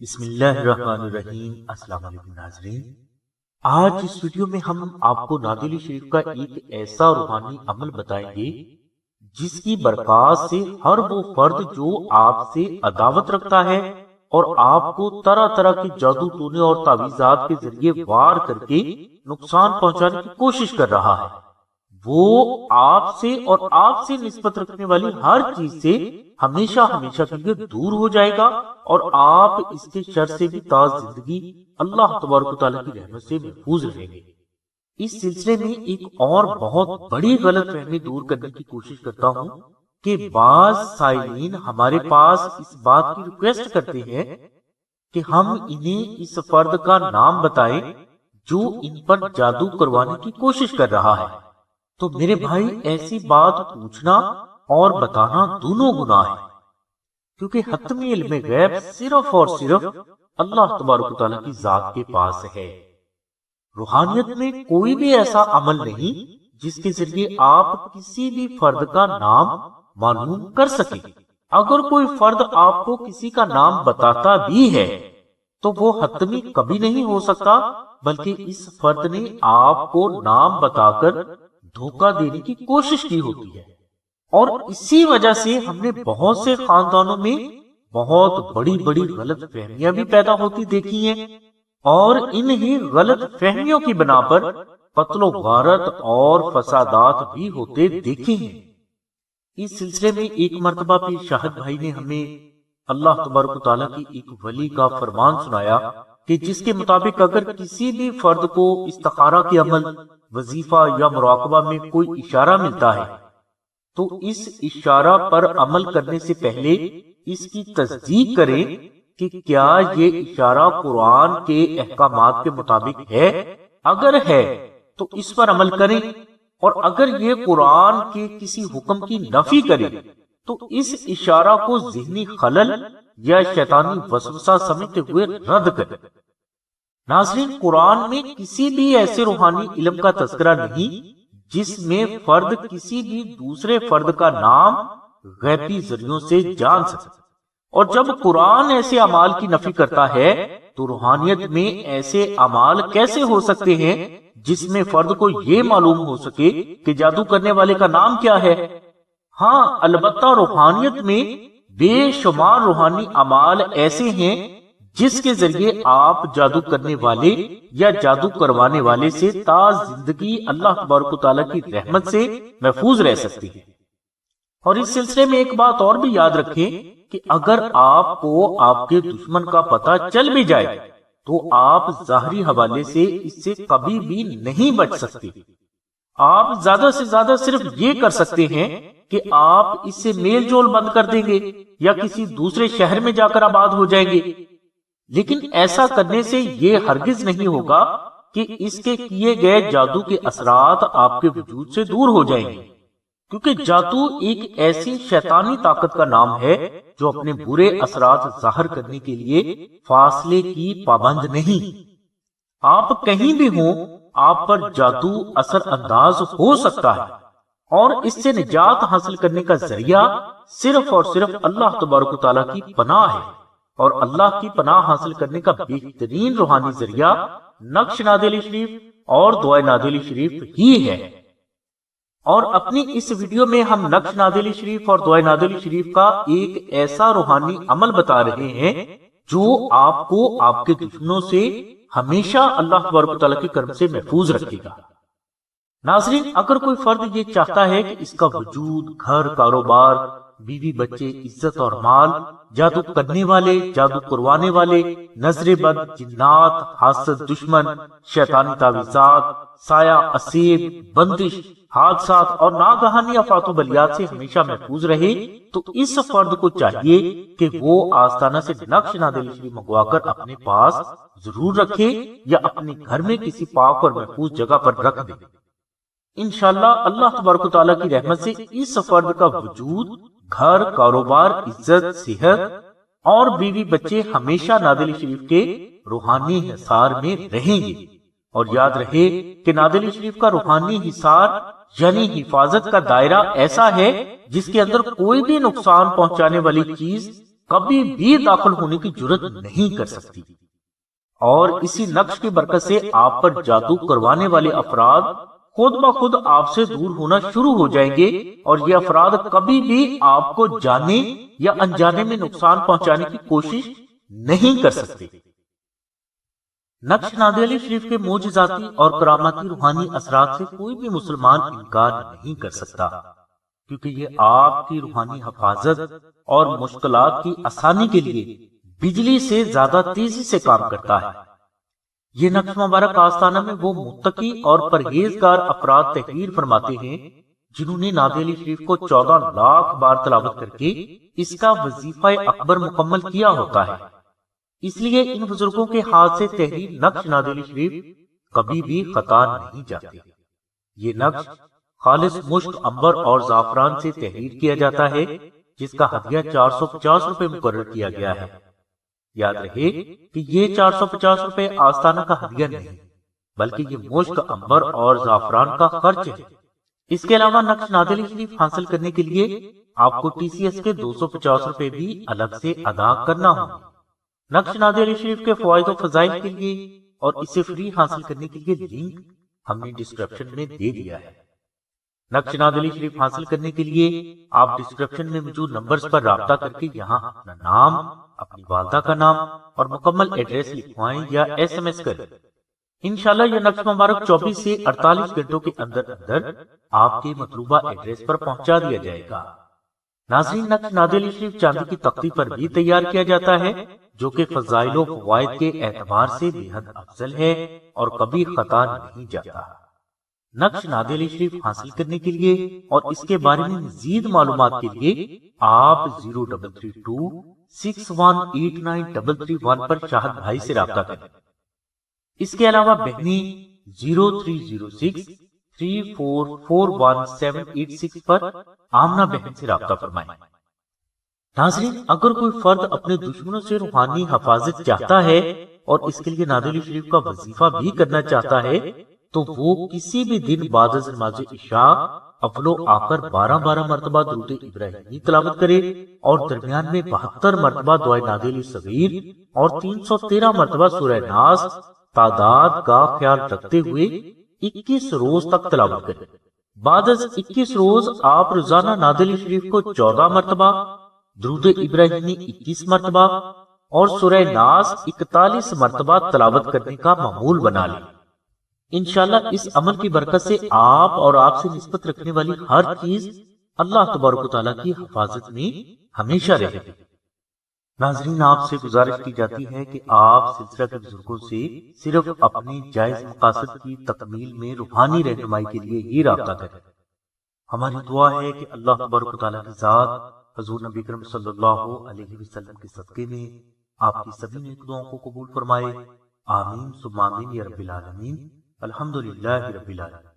بسم اللہ الرحمن الرحیم۔ السلام علیکم ناظرین، آج اس ویڈیو میں ہم آپ کو نادلی شریف کا ایک ایسا روحانی عمل بتائیں گے جس کی برکات سے ہر وہ فرد جو آپ سے عداوت رکھتا ہے اور آپ کو طرح طرح کے جادو ٹونے اور تعویذات کے ذریعے وار کر کے نقصان پہنچانے کی کوشش کر رہا ہے، وہ آپ سے اور آپ سے نسبت رکھنے والی ہر چیز سے ہمیشہ ہمیشہ کے لیے دور ہو جائے گا اور آپ اس کے شر سے بھی تا زندگی اللہ تبارک و تعالیٰ کی رحمت سے محفوظ رہیں گے۔ اس سلسلے میں ایک اور بہت بڑی غلط فہمی دور کرنے کی کوشش کرتا ہوں کہ بعض سائلین ہمارے پاس اس بات کی ریکویسٹ کرتے ہیں کہ ہم انہیں اس فرد کا نام بتائیں جو ان پر جادو کروانے کی کوشش کر رہا ہے۔ تو میرے بھائی، ایسی بات پوچھنا اور بتانا دونوں گناہ ہے، کیونکہ حتمی علم غیب صرف اور صرف اللہ تبارک و تعالیٰ کی ذات کے پاس ہے۔ روحانیت میں کوئی بھی ایسا عمل نہیں جس کے ذریعے آپ کسی بھی فرد کا نام معلوم کر سکیں۔ اگر کوئی فرد آپ کو کسی کا نام بتاتا بھی ہے تو وہ حتمی کبھی نہیں ہو سکتا، بلکہ اس فرد نے آپ کو نام بتا کر دھوکہ دینے کی کوشش کی ہوتی ہے، اور اسی وجہ سے ہم نے بہت سے خاندانوں میں بہت بڑی بڑی غلط فہمیاں بھی پیدا ہوتی دیکھی ہیں، اور انہی غلط فہمیوں کی بنا پر قتل و غارت اور فسادات بھی ہوتے دیکھے ہیں۔ اس سلسلے میں ایک مرتبہ پیر شاہد بھائی نے ہمیں اللہ تبارک و تعالیٰ کی ایک ولی کا فرمان سنایا کہ جس کے مطابق اگر کسی بھی فرد کو استخارہ کے عمل، وظیفہ یا مراقبہ میں کوئی اشارہ ملتا ہے تو اس اشارہ پر عمل کرنے سے پہلے اس کی تصدیق کریں کہ کیا یہ اشارہ قرآن کے احکامات کے مطابق ہے۔ اگر ہے تو اس پر عمل کریں، اور اگر یہ قرآن کے کسی حکم کی نفی کرے تو اس اشارہ کو ذہنی خلل یا شیطانی وسوسہ سمجھتے ہوئے رد کریں۔ ناظرین، قرآن میں کسی بھی ایسے روحانی علم کا تذکرہ نہیں جس میں فرد کسی بھی دوسرے فرد کا نام غیبی ذریعوں سے جان سکے، اور جب قرآن ایسے اعمال کی نفی کرتا ہے تو روحانیت میں ایسے اعمال کیسے ہو سکتے ہیں جس میں فرد کو یہ معلوم ہو سکے کہ جادو کرنے والے کا نام کیا ہے؟ ہاں، البتہ روحانیت میں بے شمار روحانی اعمال ایسے ہیں جس کے ذریعے آپ جادو کرنے والے یا جادو کروانے والے سے تا زندگی اللہ تبارک و تعالیٰ کی رحمت سے محفوظ رہ سکتی ہے۔ اور اس سلسلے میں ایک بات اور بھی یاد رکھیں کہ اگر آپ کو آپ کے دشمن کا پتہ چل بھی جائے تو آپ ظاہری حوالے سے اس سے کبھی بھی نہیں بچ سکتے۔ آپ زیادہ سے زیادہ صرف یہ کر سکتے ہیں کہ آپ اس سے میل جول بند کر دیں گے یا کسی دوسرے شہر میں جا کر آباد ہو جائیں گے، لیکن ایسا کرنے سے یہ ہرگز نہیں ہوگا کہ اس کے کیے گئے جادو کے اثرات آپ کے وجود سے دور ہو جائیں گے، کیونکہ جادو ایک ایسی شیطانی طاقت کا نام ہے جو اپنے برے اثرات ظاہر کرنے کے لیے فاصلے کی پابند نہیں۔ آپ کہیں بھی ہوں، آپ پر جادو اثر انداز ہو سکتا ہے، اور اس سے نجات حاصل کرنے کا ذریعہ صرف اور صرف اللہ تبارک و تعالیٰ کی پناہ ہے، اور اللہ کی پناہ حاصل کرنے کا بہترین روحانی ذریعہ نقش نادلی شریف اور دعائے نادلی شریف ہی ہے۔ اور اپنی اس ویڈیو میں ہم نقش نادلی شریف اور دعائے نادلی شریف کا ایک ایسا روحانی عمل بتا رہے ہیں جو آپ کو آپ کے دشمنوں سے ہمیشہ اللہ تبارک و تعالیٰ کے کرم سے محفوظ رکھے گا۔ ناظرین، اگر کوئی فرد یہ چاہتا ہے کہ اس کا وجود، گھر، کاروبار، بیوی، بچے، عزت اور مال، جادو کرنے والے، جادو کروانے والے، نظر بد، جنات، حاسد، دشمن، شیطانی تعویذات، سایہ، اسیر، بندش، حادثات اور ناگہانی آفات و بلیات سے ہمیشہ محفوظ رہے تو اس فرد کو چاہیے کہ وہ آستانہ سے نقش نادلی شریف منگوا کر اپنے پاس ضرور رکھے یا اپنے گھر میں کسی پاک اور محفوظ جگہ پر رکھ دے۔ انشاءاللہ اللہ تبارک و تعالیٰ کی رحمت سے اس فرد کا وجود، گھر، کاروبار، عزت، صحت اور بیوی بچے ہمیشہ نادلی شریف کے روحانی حصار میں رہیں گے۔ اور یاد رہے کہ نادلی شریف کا روحانی حصار یعنی حفاظت کا دائرہ ایسا ہے جس کے اندر کوئی بھی نقصان پہنچانے والی چیز کبھی بھی داخل ہونے کی جرات نہیں کر سکتی، اور اسی نقش کی برکت سے آپ پر جادو کروانے والے افراد خود بخود آپ سے دور ہونا شروع ہو جائیں گے، اور یہ افراد کبھی بھی آپ کو جانے یا انجانے میں نقصان پہنچانے کی کوشش نہیں کر سکتے۔ نقش نادی علی شریف کے معجزاتی اور کراماتی روحانی اثرات سے کوئی بھی مسلمان انکار نہیں کر سکتا، کیونکہ یہ آپ کی روحانی حفاظت اور مشکلات کی آسانی کے لیے بجلی سے زیادہ تیزی سے کام کرتا ہے۔ یہ نقش مبارک آستانہ میں وہ متقی اور پرہیزگار افراد تحریر فرماتے ہیں جنہوں نے نادی علی شریف کو 14 لاکھ بار تلاوت کر کے اس کا وظیفہ اکبر مکمل کیا ہوتا ہے۔ اس لیے ان بزرگوں کے ہاتھ سے تحریر نقش نادی علی شریف کبھی بھی خطا نہیں جاتے۔ یہ نقش خالص مشک، عنبر اور زعفران سے تحریر کیا جاتا ہے، جس کا ہدیہ 450 روپے مقرر کیا گیا ہے۔ یاد رہے کہ یہ 450 روپے آستانہ کا ہدیہ نہیں، بلکہ یہ مشک، عنبر اور زعفران کا خرچ ہے۔ اس کے علاوہ نقش نادی علی شریف حاصل کرنے کے لیے آپ کو ٹی سی ایس کے 250 روپے بھی الگ سے ادا کرنا ہوگا۔ نقش نادی علی شریف کے فوائد و فضائل کے لیے اور اسے فری حاصل کرنے کے لیے لنک ہم نے ڈسکرپشن میں دے دیا ہے۔ نقش نادی علی شریف حاصل کرنے کے لیے آپ ڈسکرپشن میں موجود نمبرز پر رابطہ کر کے یہاں اپنا نام، اپنی والدہ کا نام اور مکمل ایڈریس لکھوائیں یا ایس ایم ایس کریں۔ انشاءاللہ یہ نقش مبارک 24 سے 48 گھنٹوں کے اندر اندر آپ کے مطلوبہ ایڈریس پر پہنچا دیا جائے گا۔ ناظرین، نقش نادی علی شریف چاندی کی تختی پر بھی تیار کیا جاتا ہے، جو کہ فضائل و فوائد کے اعتبار سے بے حد افضل ہے اور کبھی خطا نہیں جاتا۔ نقش نادی علی شریف حاصل کرنے کے لیے اور اس کے بارے میں مزید معلومات کے لیے آپ 0332618933 پر شاہد بھائی سے رابطہ کریں۔ اس کے علاوہ بہنی 030634418786 پر آمنہ بہن سے رابطہ فرمائیں۔ ناظرین، اگر کوئی فرد اپنے دشمنوں سے روحانی حفاظت چاہتا ہے اور اس کے لیے نادی علی شریف کا وظیفہ بھی کرنا چاہتا ہے تو وہ کسی بھی دن بعد از نماز عشاء اولو آ کر 12 مرتبہ درود ابراہیمی تلاوت کرے اور درمیان میں 72 مرتبہ دعائے نادی علی صغیر اور 313 مرتبہ سورہ ناس تعداد کا خیال رکھتے ہوئے 21 روز تک تلاوت کرے۔ بعد از 21 روز آپ روزانہ نادی علی شریف کو 14 مرتبہ، درود ابراہیمی 21 مرتبہ اور سورہ ناس 41 مرتبہ تلاوت کرنے کا معمول بنا لیں۔ انشاءاللہ اس عمل کی برکت سے آپ اور آپ سے نسبت رکھنے والی ہر چیز اللہ تبارک و تعالیٰ کی حفاظت میں ہمیشہ رہے گی۔ ناظرین، آپ سے گزارش کی جاتی ہے کہ آپ سلسلہ کے بزرگوں سے صرف اپنے جائز مقاصد کی تکمیل میں روحانی رہنمائی کے لیے ہی رابطہ کریں۔ ہماری دعا ہے کہ اللہ تبارک و تعالیٰ کی ذات حضور نبی کریم صلی اللہ علیہ وسلم کے صدقے میں آپ کی سبھی نیک دعاؤں کو قبول فرمائے۔ آمین ثم آمین یا رب العالمین۔ الحمدللہ رب العالمین۔